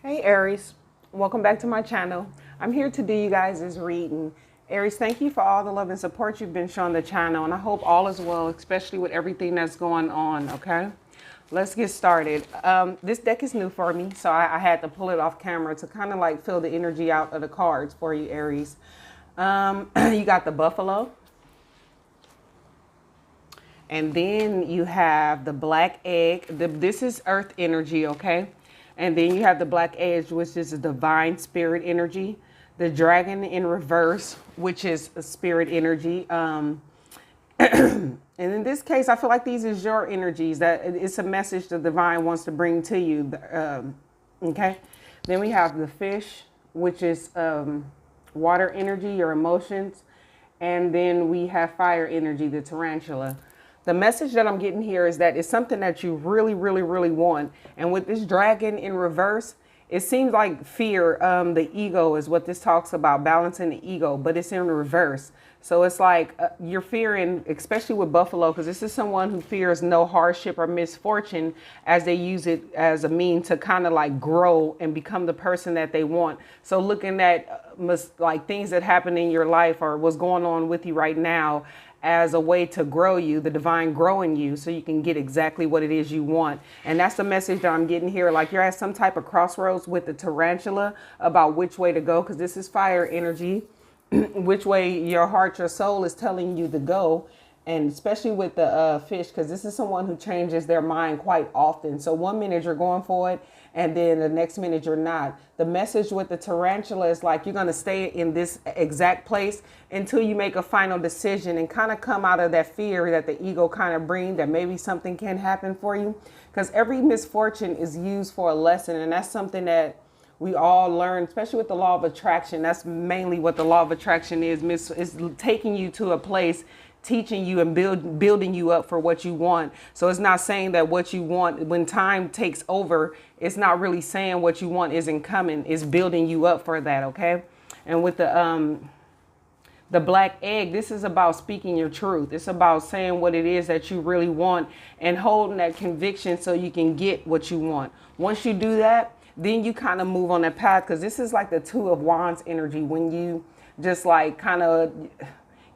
Hey Aries, welcome back to my channel. I'm here to do you guys' reading. Aries, thank you for all the love and support you've been showing the channel, and I hope all is well, especially with everything that's going on, okay? Let's get started. This deck is new for me, so I had to pull it off camera to kind of like fill the energy out of the cards for you, Aries. You got the Buffalo, and then you have the Black Egg. This is Earth energy, okay? And then you have the Black Edge, which is a divine spirit energy. The Dragon in reverse, which is a spirit energy. And in this case, I feel like these is your energies. That it's a message the divine wants to bring to you. Okay. Then we have the Fish, which is water energy, your emotions. And then we have fire energy, the Tarantula. The message that I'm getting here is that it's something that you really, really, really want. And with this dragon in reverse, it seems like fear, the ego is what this talks about, balancing the ego, but it's in reverse. So it's like you're fearing, especially with Buffalo, because this is someone who fears no hardship or misfortune as they use it as a mean to kind of like grow and become the person that they want. So looking at like things that happen in your life or what's going on with you right now as a way to grow you, the divine growing you, so you can get exactly what it is you want. And that's the message that I'm getting here. Like you're at some type of crossroads with the tarantula about which way to go, because this is fire energy, which way your heart, your soul is telling you to go. And especially with the fish, because this is someone who changes their mind quite often. So one minute you're going for it, and then the next minute you're not. The message with the tarantula is like you're going to stay in this exact place until you make a final decision and kind of come out of that fear that the ego kind of brings, that maybe something can happen for you. Because every misfortune is used for a lesson, and that's something that we all learn, especially with the law of attraction. That's mainly what the law of attraction is. It's taking you to a place, teaching you and building you up for what you want. So it's not saying that what you want, when time takes over, it's not really saying what you want isn't coming. It's building you up for that, okay? And with the Black Egg, this is about speaking your truth. It's about saying what it is that you really want and holding that conviction so you can get what you want. Once you do that, then you kind of move on that path, because this is like the Two of Wands energy, when you just like kind of,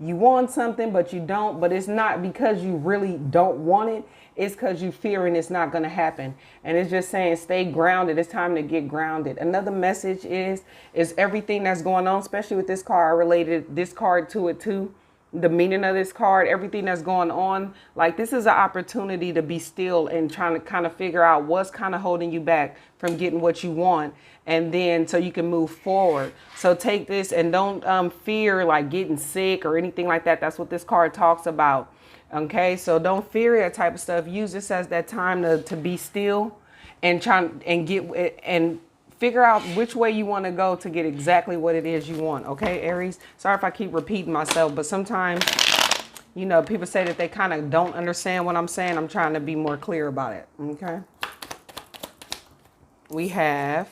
you want something but you don't, but it's not because you really don't want it. It's because you fearing it's not going to happen. And it's just saying stay grounded. It's time to get grounded. Another message is everything that's going on, especially with this card. I related this card to it too. The meaning of this card, everything that's going on, like this is an opportunity to be still and trying to kind of figure out what's kind of holding you back from getting what you want, and then so you can move forward. So take this and don't fear like getting sick or anything like that. That's what this card talks about. Okay, so don't fear that type of stuff. Use this as that time to be still and try and get and figure out which way you want to go to get exactly what it is you want. Okay, Aries? Sorry if I keep repeating myself, but sometimes, you know, people say that they kind of don't understand what I'm saying. I'm trying to be more clear about it. Okay. We have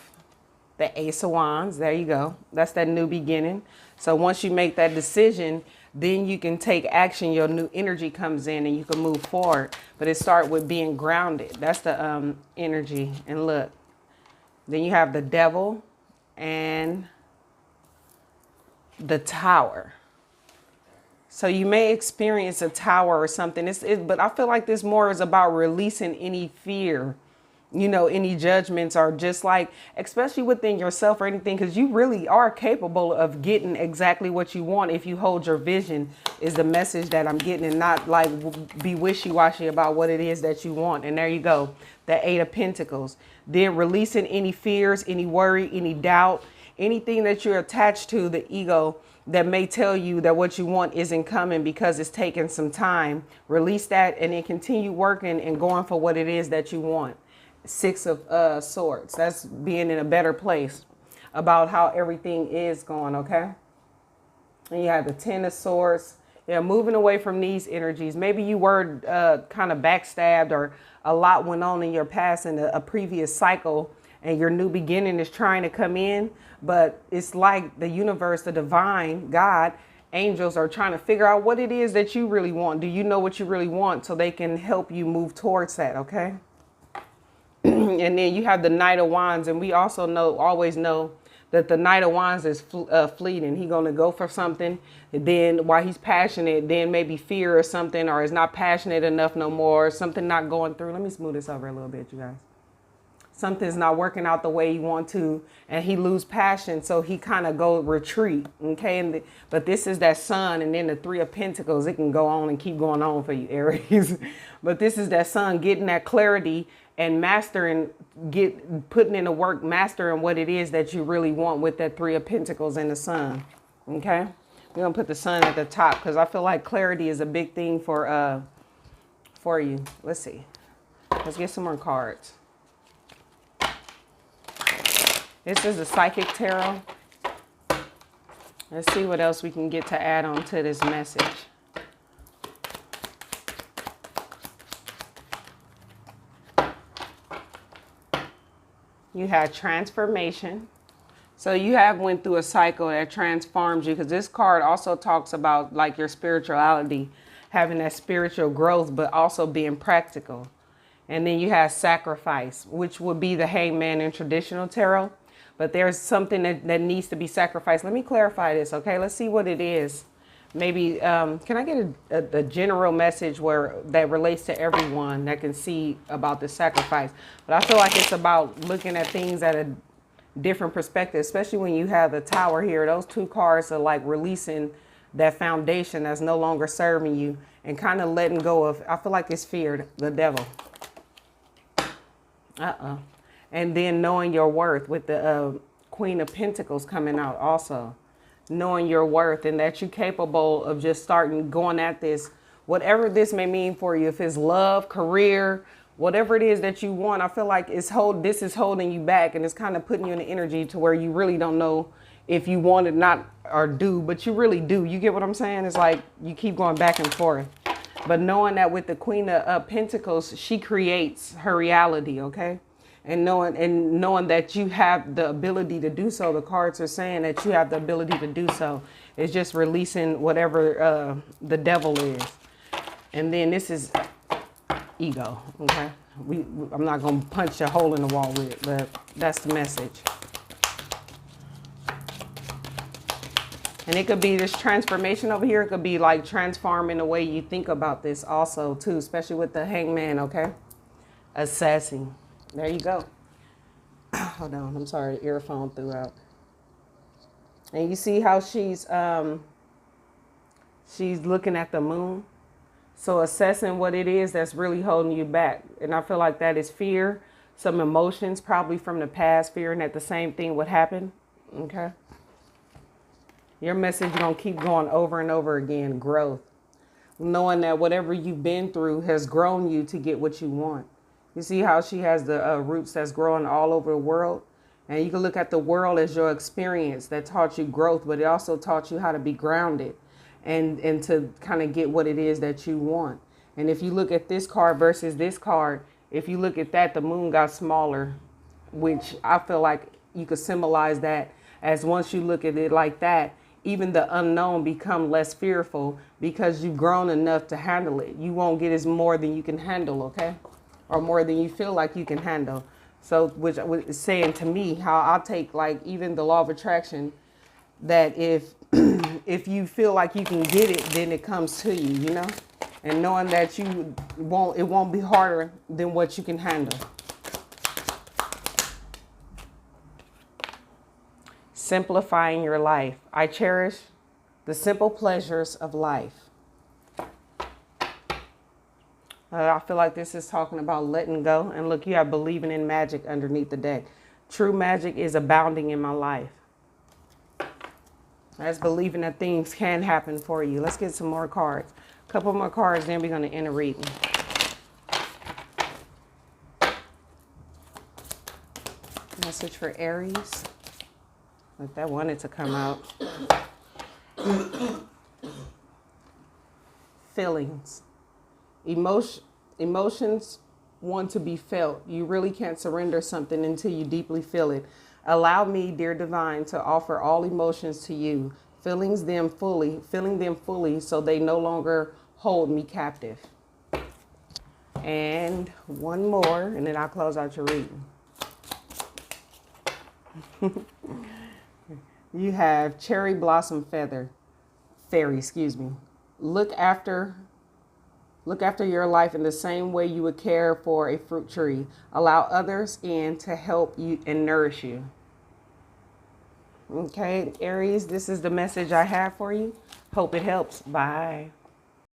the Ace of Wands. There you go. That's that new beginning. So once you make that decision, then you can take action. Your new energy comes in and you can move forward. But it starts with being grounded. That's the energy. And look. Then you have the Devil and the Tower. So you may experience a tower or something. But I feel like this more is about releasing any fear, you know, any judgments, or just like, especially within yourself or anything, because you really are capable of getting exactly what you want if you hold your vision, is the message that I'm getting, and not like be wishy-washy about what it is that you want. And there you go, the Eight of Pentacles. Then releasing any fears, any worry, any doubt, anything that you're attached to, the ego, that may tell you that what you want isn't coming because it's taking some time. Release that and then continue working and going for what it is that you want. Six of Swords. That's being in a better place about how everything is going, okay? And you have the Ten of Swords. Yeah, moving away from these energies. Maybe you were kind of backstabbed, or a lot went on in your past in a previous cycle, and your new beginning is trying to come in. But it's like the universe, the divine, God, angels are trying to figure out what it is that you really want. Do you know what you really want, so they can help you move towards that, okay? And then you have the Knight of Wands, and we also always know that the Knight of Wands is fleeting. He's going to go for something, and then while he's passionate, then maybe fear or something, or is not passionate enough no more, or something not going through. Let me smooth this over a little bit, you guys. Something's not working out the way you want to, and he lose passion, so he kind of go retreat. Okay, but this is that Sun, and then the Three of Pentacles. It can go on and keep going on for you, Aries. But this is that Sun getting that clarity and mastering, putting in the work, mastering what it is that you really want with that Three of Pentacles and the Sun. Okay, we're gonna put the Sun at the top because I feel like clarity is a big thing for you. Let's see. Let's get some more cards. This is the Psychic Tarot. Let's see what else we can get to add on to this message. You had transformation. So you have went through a cycle that transforms you, because this card also talks about like your spirituality, having that spiritual growth, but also being practical. And then you have sacrifice, which would be the Hangman in traditional tarot. But there's something that needs to be sacrificed. Let me clarify this, okay? Let's see what it is. Maybe, can I get a general message that relates to everyone that can see about the sacrifice? But I feel like it's about looking at things at a different perspective, especially when you have the Tower here. Those two cards are like releasing that foundation that's no longer serving you and kind of letting go of, I feel like it's fear, the devil. And then knowing your worth with the Queen of Pentacles coming out also. Knowing your worth and that you're capable of just starting going at this, whatever this may mean for you. If it's love, career, whatever it is that you want, I feel like this is holding you back, and it's kind of putting you in the energy to where you really don't know if you want it not or do, but you really do. You get what I'm saying? It's like you keep going back and forth. But knowing that with the Queen of Pentacles, she creates her reality, okay? And knowing that you have the ability to do so. The cards are saying that you have the ability to do so. It's just releasing whatever the devil is. And then this is ego, okay? I'm not going to punch a hole in the wall with it, but that's the message. And it could be this transformation over here. It could be like transforming the way you think about this also too, especially with the Hangman, okay? Assessing. There you go. Hold on, I'm sorry, the earphone threw out. And you see how she's looking at the moon. So assessing what it is that's really holding you back. And I feel like that is fear, some emotions probably from the past, fearing that the same thing would happen. Okay. Your message is going to keep going over and over again, growth. Knowing that whatever you've been through has grown you to get what you want. You see how she has the roots that's growing all over the world? And you can look at the world as your experience that taught you growth, but it also taught you how to be grounded and to kind of get what it is that you want. And if you look at this card versus this card, if you look at that, the moon got smaller, which I feel like you could symbolize that as once you look at it like that, even the unknown become less fearful because you've grown enough to handle it. You won't get as more than you can handle, okay? Or more than you feel like you can handle. So, which is saying to me how I'll take like even the law of attraction, that if if you feel like you can get it, then it comes to you, you know? And knowing that it won't be harder than what you can handle. Simplifying your life. I cherish the simple pleasures of life. I feel like this is talking about letting go. And look, you have believing in magic underneath the deck. True magic is abounding in my life. That's believing that things can happen for you. Let's get some more cards. A couple more cards, then we're going to end a reading. Message for Aries. Like that wanted to come out. Feelings. Emotions want to be felt. You really can't surrender something until you deeply feel it. Allow me, dear divine, to offer all emotions to you, feeling them fully so they no longer hold me captive. And one more, and then I'll close out your reading. You have cherry blossom fairy, excuse me. Look after your life in the same way you would care for a fruit tree. Allow others in to help you and nourish you. Okay, Aries, this is the message I have for you. Hope it helps. Bye.